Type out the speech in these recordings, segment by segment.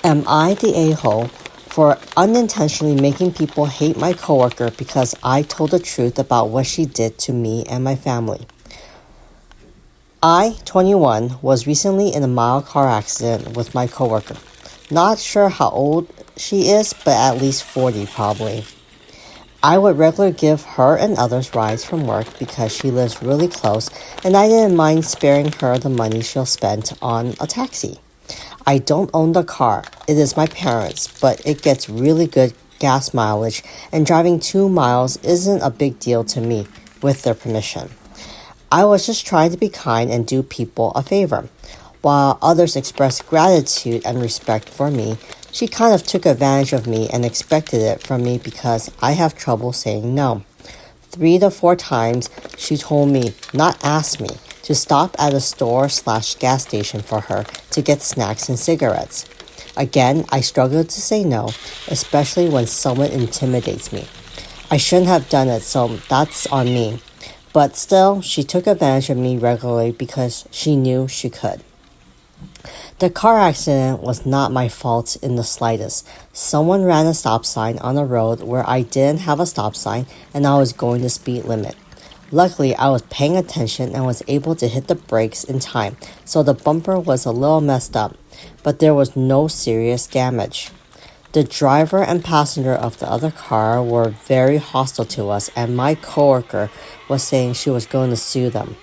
Am I the a-hole for unintentionally making people hate my coworker because I told the truth about what she did to me and my family? I, 21, was recently in a mild car accident with my coworker. Not sure how old she is, but at least 40 probably. I would regularly give her and others rides from work because she lives really close and I didn't mind sparing her the money she'll spend on a taxi. I don't own the car, it is my parents', but it gets really good gas mileage and driving 2 miles isn't a big deal to me, with their permission. I was just trying to be kind and do people a favor. While others expressed gratitude and respect for me, she kind of took advantage of me and expected it from me because I have trouble saying no. 3 to 4 times she told me, not asked me, to stop at a store/gas station for her to get snacks and cigarettes. Again, I struggle to say no, especially when someone intimidates me. I shouldn't have done it, so that's on me. But still, she took advantage of me regularly because she knew she could. The car accident was not my fault in the slightest. Someone ran a stop sign on a road where I didn't have a stop sign and I was going the speed limit. Luckily, I was paying attention and was able to hit the brakes in time, so the bumper was a little messed up, but there was no serious damage. The driver and passenger of the other car were very hostile to us, and my coworker was saying she was going to sue them.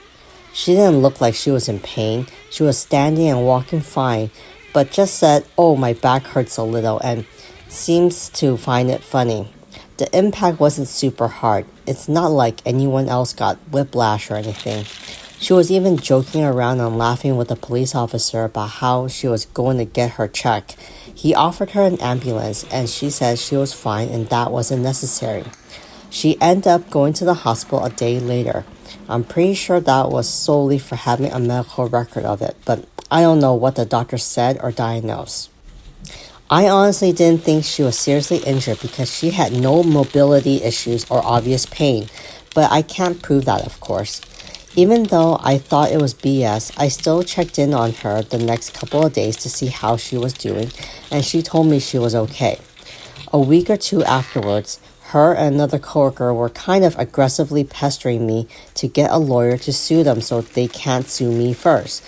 She didn't look like she was in pain. She was standing and walking fine, but just said, "Oh, my back hurts a little," and seems to find it funny. The impact wasn't super hard. It's not like anyone else got whiplash or anything. She was even joking around and laughing with the police officer about how she was going to get her check. He offered her an ambulance and she said she was fine and that wasn't necessary. She ended up going to the hospital a day later. I'm pretty sure that was solely for having a medical record of it, but I don't know what the doctor said or diagnosed. I honestly didn't think she was seriously injured because she had no mobility issues or obvious pain, but I can't prove that, of course. Even though I thought it was BS, I still checked in on her the next couple of days to see how she was doing, and she told me she was okay. A week or two afterwards, her and another coworker were kind of aggressively pestering me to get a lawyer to sue them so they can't sue me first.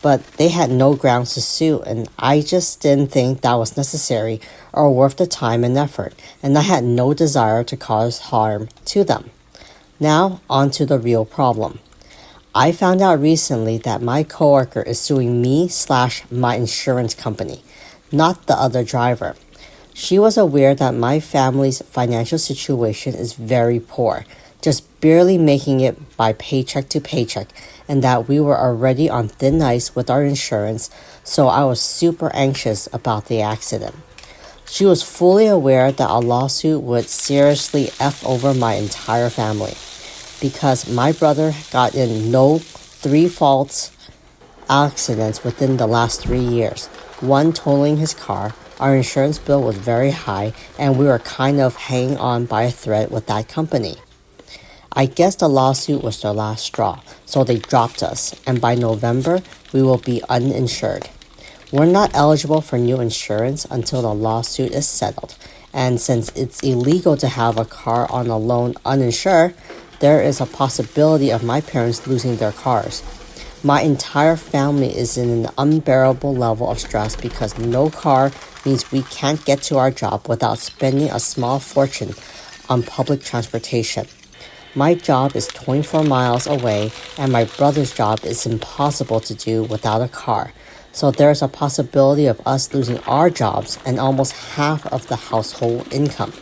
But they had no grounds to sue, and I just didn't think that was necessary or worth the time and effort, and I had no desire to cause harm to them. Now, on to the real problem. I found out recently that my coworker is suing me/my insurance company, not the other driver. She was aware that my family's financial situation is very poor, just barely making it by paycheck to paycheck, and that we were already on thin ice with our insurance, so I was super anxious about the accident. She was fully aware that a lawsuit would seriously F over my entire family, because my brother got in no 3 fault accidents within the last 3 years, one totaling his car. Our insurance bill was very high, and we were kind of hanging on by a thread with that company. I guess the lawsuit was their last straw, so they dropped us, and by November, we will be uninsured. We're not eligible for new insurance until the lawsuit is settled, and since it's illegal to have a car on a loan uninsured, there is a possibility of my parents losing their cars. My entire family is in an unbearable level of stress because no car means we can't get to our job without spending a small fortune on public transportation. My job is 24 miles away and my brother's job is impossible to do without a car. So there's a possibility of us losing our jobs and almost half of the household income.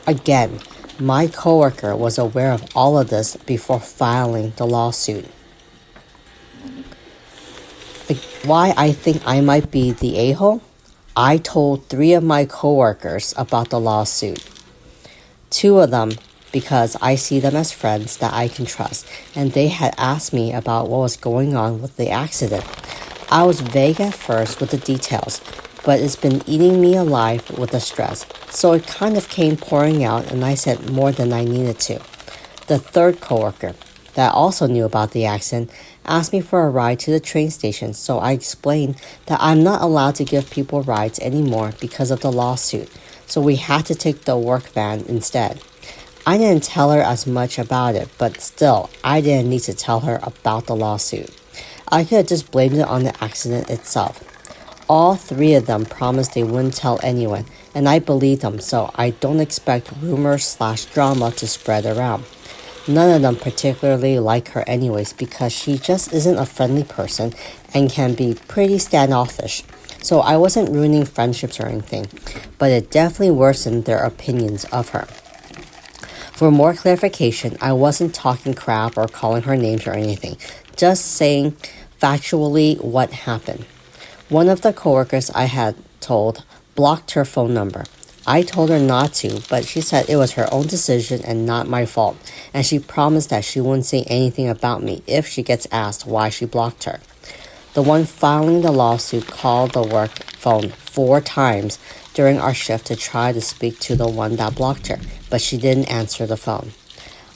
Again, my coworker was aware of all of this before filing the lawsuit. Why I think I might be the a-hole? I told 3 of my coworkers about the lawsuit. 2 of them because I see them as friends that I can trust, and they had asked me about what was going on with the accident. I was vague at first with the details, but it's been eating me alive with the stress, so it kind of came pouring out and I said more than I needed to. The third coworker that also knew about the accident asked me for a ride to the train station, so I explained that I'm not allowed to give people rides anymore because of the lawsuit, so we had to take the work van instead. I didn't tell her as much about it, but still, I didn't need to tell her about the lawsuit. I could have just blamed it on the accident itself. All three of them promised they wouldn't tell anyone, and I believed them, so I don't expect rumors/drama to spread around. None of them particularly like her anyways because she just isn't a friendly person and can be pretty standoffish. So I wasn't ruining friendships or anything, but it definitely worsened their opinions of her. For more clarification, I wasn't talking crap or calling her names or anything, just saying factually what happened. One of the coworkers I had told blocked her phone number. I told her not to, but she said it was her own decision and not my fault, and she promised that she wouldn't say anything about me if she gets asked why she blocked her. The one filing the lawsuit called the work phone 4 times during our shift to try to speak to the one that blocked her, but she didn't answer the phone.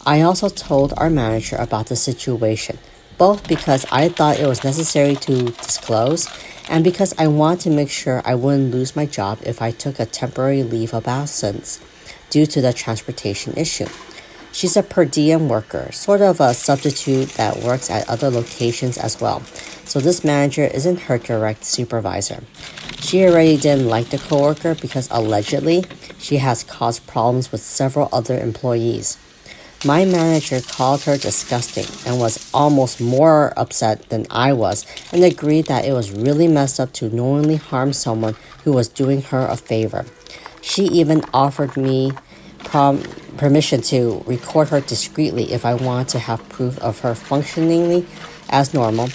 I also told our manager about the situation, both because I thought it was necessary to disclose and because I wanted to make sure I wouldn't lose my job if I took a temporary leave of absence due to the transportation issue. She's a per diem worker, sort of a substitute that works at other locations as well, so this manager isn't her direct supervisor. She already didn't like the coworker because allegedly she has caused problems with several other employees. My manager called her disgusting and was almost more upset than I was and agreed that it was really messed up to knowingly harm someone who was doing her a favor. She even offered me permission to record her discreetly if I wanted to have proof of her functioning as normal,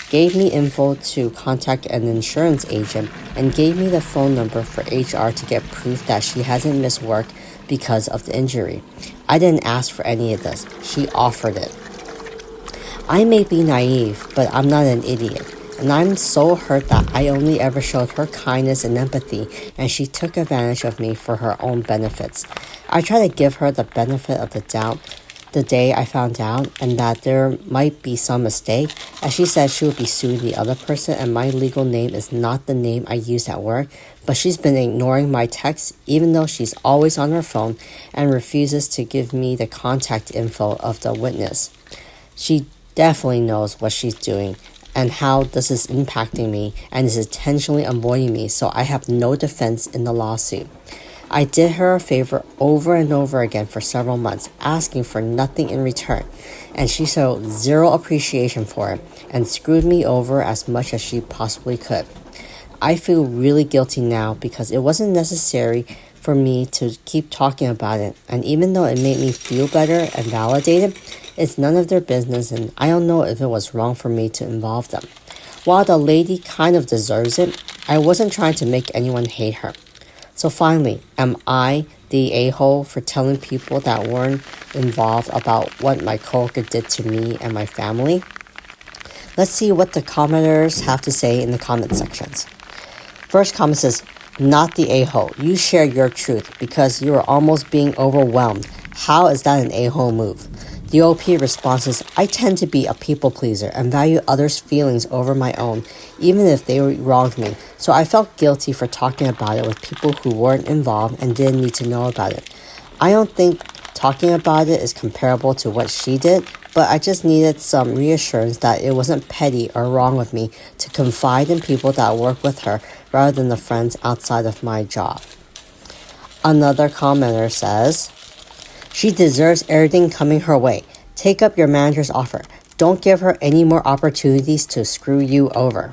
gave me info to contact an insurance agent, and gave me the phone number for HR to get proof that she hasn't missed work because of the injury. I didn't ask for any of this. She offered it. I may be naive, but I'm not an idiot. And I'm so hurt that I only ever showed her kindness and empathy, and she took advantage of me for her own benefits. I tried to give her the benefit of the doubt the day I found out, and that there might be some mistake, as she said she would be suing the other person, and my legal name is not the name I use at work, but she's been ignoring my texts even though she's always on her phone and refuses to give me the contact info of the witness. She definitely knows what she's doing and how this is impacting me and is intentionally avoiding me, so I have no defense in the lawsuit. I did her a favor over and over again for several months, asking for nothing in return, and she showed zero appreciation for it and screwed me over as much as she possibly could. I feel really guilty now because it wasn't necessary for me to keep talking about it, and even though it made me feel better and validated, it's none of their business, and I don't know if it was wrong for me to involve them. While the lady kind of deserves it, I wasn't trying to make anyone hate her. So finally, am I the a-hole for telling people that weren't involved about what my coworker did to me and my family? Let's see what the commenters have to say in the comment sections. First comment says, not the a-hole. You share your truth because you are almost being overwhelmed. How is that an a-hole move? The OP response is, I tend to be a people pleaser and value others' feelings over my own, even if they wronged me. So I felt guilty for talking about it with people who weren't involved and didn't need to know about it. I don't think talking about it is comparable to what she did, but I just needed some reassurance that it wasn't petty or wrong of me to confide in people that work with her rather than the friends outside of my job. Another commenter says, she deserves everything coming her way. Take up your manager's offer. Don't give her any more opportunities to screw you over.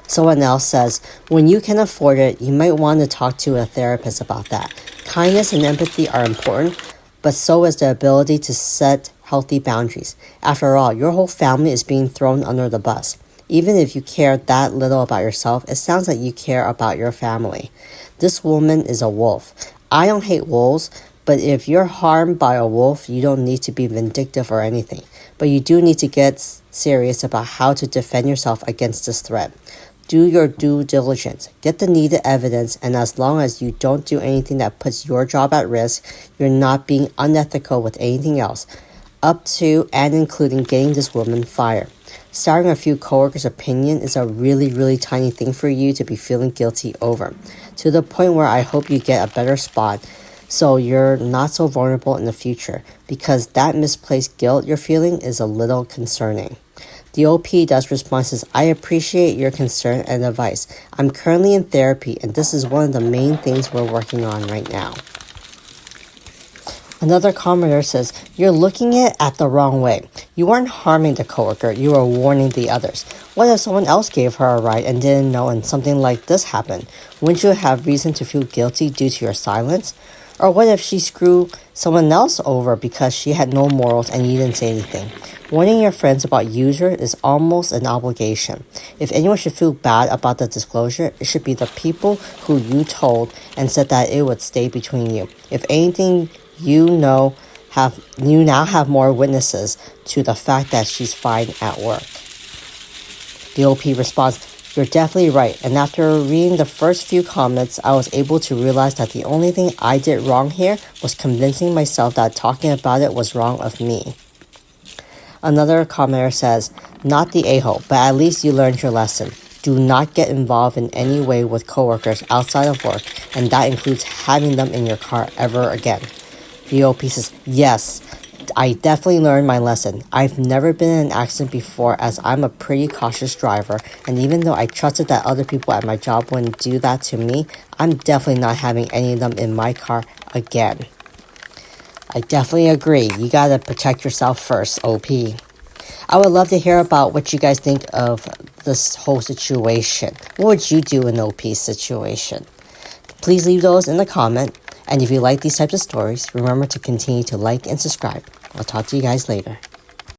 Someone else says, when you can afford it, you might want to talk to a therapist about that. Kindness and empathy are important, but so is the ability to set healthy boundaries. After all, your whole family is being thrown under the bus. Even if you care that little about yourself, it sounds like you care about your family. This woman is a wolf. I don't hate wolves, but if you're harmed by a wolf, you don't need to be vindictive or anything. But you do need to get serious about how to defend yourself against this threat. Do your due diligence. Get the needed evidence, and as long as you don't do anything that puts your job at risk, you're not being unethical with anything else. up to and including getting this woman fired. Starting a few coworkers' opinion is a really tiny thing for you to be feeling guilty over, to the point where I hope you get a better spot so you're not so vulnerable in the future, because that misplaced guilt you're feeling is a little concerning. The OP does respond, says, I appreciate your concern and advice. I'm currently in therapy, and this is one of the main things we're working on right now. Another commenter says, you're looking at the wrong way. You weren't harming the coworker, you were warning the others. What if someone else gave her a ride and didn't know and something like this happened? Wouldn't you have reason to feel guilty due to your silence? Or what if she screwed someone else over because she had no morals and you didn't say anything? Warning your friends about user is almost an obligation. If anyone should feel bad about the disclosure, it should be the people who you told and said that it would stay between you. If anything, you now have more witnesses to the fact that she's fine at work. The OP responds, you're definitely right, and after reading the first few comments, I was able to realize that the only thing I did wrong here was convincing myself that talking about it was wrong of me. Another commenter says, not the a-hole, but at least you learned your lesson. Do not get involved in any way with coworkers outside of work, and that includes having them in your car ever again. The OP says, yes, I definitely learned my lesson. I've never been in an accident before, as I'm a pretty cautious driver, and even though I trusted that other people at my job wouldn't do that to me, I'm definitely not having any of them in my car again. I definitely agree. You gotta protect yourself first, OP. I would love to hear about what you guys think of this whole situation. What would you do in OP's situation? Please leave those in the comment. And if you like these types of stories, remember to continue to like and subscribe. I'll talk to you guys later.